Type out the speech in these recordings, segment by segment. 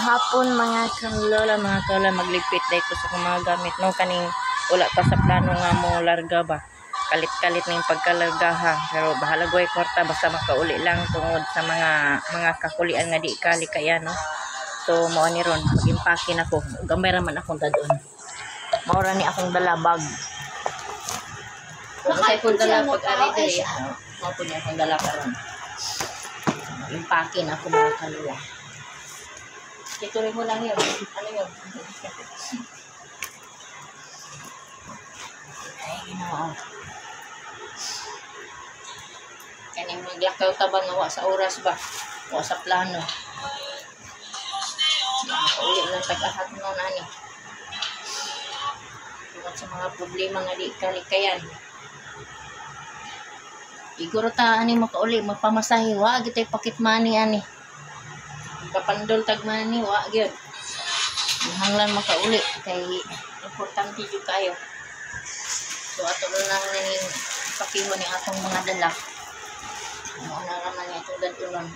hapon mga kalola, maglipit dahil ko sa mga gamit no kaning wala pa sa plano nga mo larga ba, kalit-kalit na yung pagkalarga ha, pero bahala goy kwarta basta makauli lang tungod sa mga kakulian nga di kalikayan no. So mao ni ron mag-impake na ko, gamay ra man akong dadon, maura ni akong dalabag. So kasi kung dala pag-ari diri mao po niya akong dala karon, impake na ako mga kalula. Ituloy mo lang yun. Ano yun? Ay, ginawa. Kaning maglakaw taban na wa sa oras ba? Wa sa plano. Uli lang tag-ahat mo na ni. Tungkol sa mga problema nga di kalikayan. Iguro ta ani makauli, magpamasahe. Wa, gito'y pakit money ani. Kapandol tagmani wa gyud hanglan makauli kay importante jud kayo. So ato lang ning pakiho ni atong mga dala mo na naman ni atong dadulon.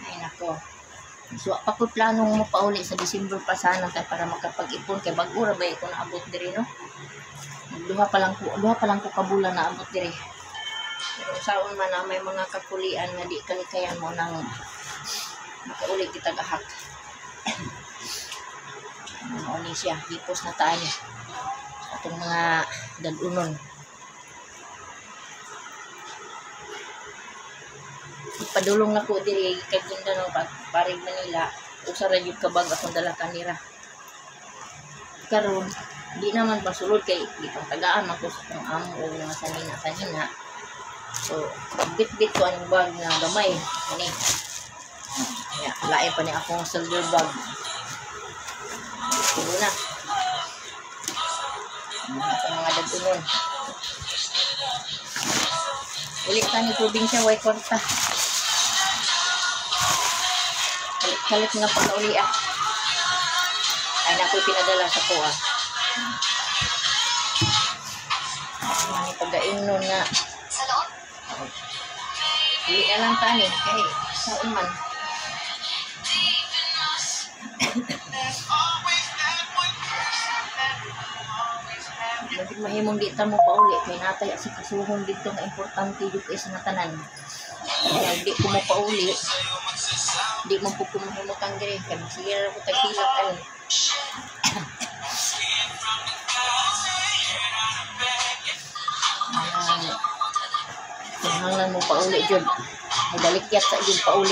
Ay nako, so pa ko planong mo pauli sa December pa sana kay para makapag-ipon kay bag-o ra ba ko naabot diri no. Duha pa lang ko kabulan na abot diri. Pero saon man na may mga kapulian nga di kalikayan mo nang makauli kita gahak. Ano ni siya, hipos na taan niya. Atong mga dadunon. Ipadulong na ko diri kay Gindanao parig Manila. Usa ra jud kabag akong dala kanira. Karon di naman pasulod kay di pang tagaan ako sa tong amo o mga sanina. So, bit-bit ko ang bag na gamay. Ani. Kaya, lain pa ni akong silver bag. Tulo na. Mga dagunon. Ulit ka ni probinsya, way kwarta. Kalit-kalit nga pag-uli ah. Ay, nako'y pinadala sa ko ah. Mga pag-ainon nga. Hindi na lang tani kay sa uman. Bakit mahimong di ta mo pauli kay natay sa kasuhon dito nga importante jud kay sa tanan. Kaya di ko mo pauli. Di mo po kumahimutang diri kay sige ra ko tagilak ay. Hanglan mo pauli jud. Mudalikyat sa jud pauli.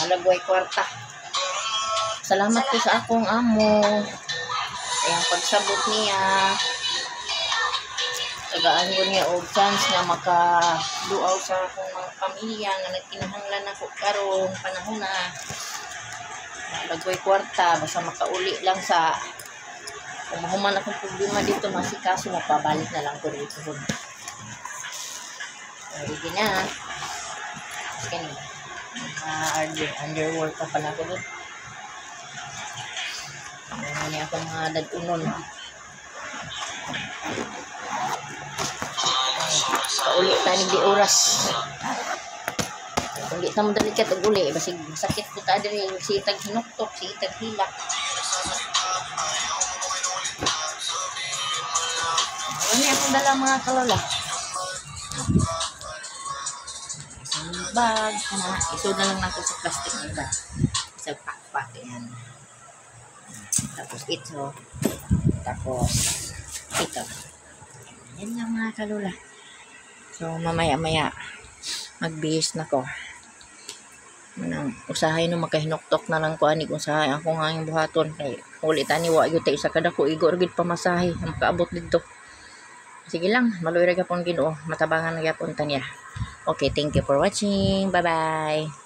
Nalagway kwarta. Salamat ko sa akong amo. Ayang pagsabot niya. Tagaan ko niya og chance na makaduaw sa akong mga pamilya nga nagkinahanglan ako karon panahon na. Nalagway kwarta basta makauli lang sa kung mahuman akong problema dito masikaso mapabalik na lang ko dito. Ready na. Skin. Underworld pa pala ko doon. Ano niya ako mga dagunon. Paulit tayo di oras. Kung di na madalikat ang uli, basig sakit po tayo rin. Sitag hinuktok, sitag hilak. Ano niya akong dala mga kalala. Bag na isod na lang natin sa plastic na bag sa pack yan, tapos ito yan lang mga kalula. So mamaya magbihis na ko manang usahay no makahinuktok na lang ko ani kung sahay ako nga yung buhaton kay ulit ani wa gyud tay sa kada ko igor gid pamasahe makaabot didto. Sige lang, maluoy ra gyapon Ginoo, matabangan na gyapon ta niya. Okay, thank you for watching. Bye-bye.